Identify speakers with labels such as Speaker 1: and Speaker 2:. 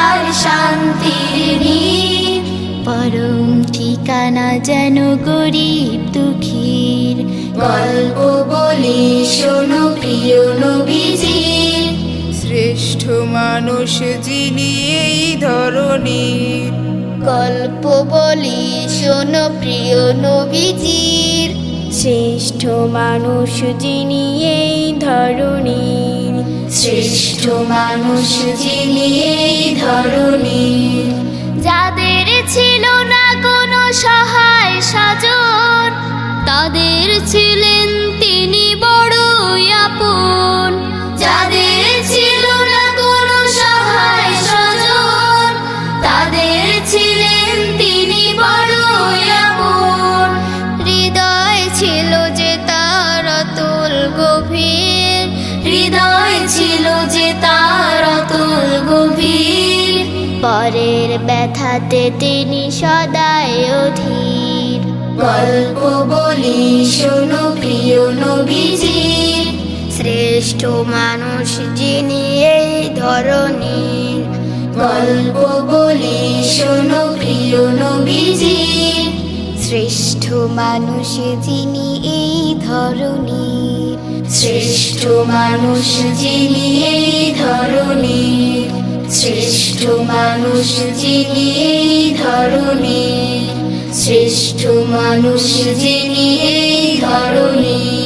Speaker 1: আর শান্তির নীড়। পরম ঠিকানা যেন গরিব দুঃখীর। গল্প বলি শোনো প্রিয় নবীজির।
Speaker 2: শ্রেষ্ঠ মানুষ যিনি এই ধরনীর।
Speaker 1: গল্প বলি শোনো প্রিয় নবীজির। শ্রেষ্ঠ মানুষ যিনি এই ধরনীর। শ্রেষ্ঠ মানুষ যিনি এই ধরনীর। যাদের ছিল না কোনো সহায় সাজন, তাদের ছিলেন তিনি বড়ই আপন। যাদের ছিল না কোনো সহায় সাজন, তাদের ছিলেন তিনি বড়ই আপন। হৃদয় ছিল যে তার অতুল গভীর। হৃদয় ছিল যে তার অতুল গভীর। পরের ব্যথাতে তিনি সদাই অধীর। গল্প বলি শোনো প্রিয় নবীজির। শ্রেষ্ঠ মানুষ যিনি এই ধরনীর। গল্প বলি শোনো প্রিয় নবীজির। শ্রেষ্ঠ মানুষ যিনি এই ধরনীর। শ্রেষ্ঠ মানুষ যিনি এই ধরনীর। শ্রেষ্ঠ মানুষ যিনি এই ধরনীর। শ্রেষ্ঠ মানুষ যিনি এই ধরনীর।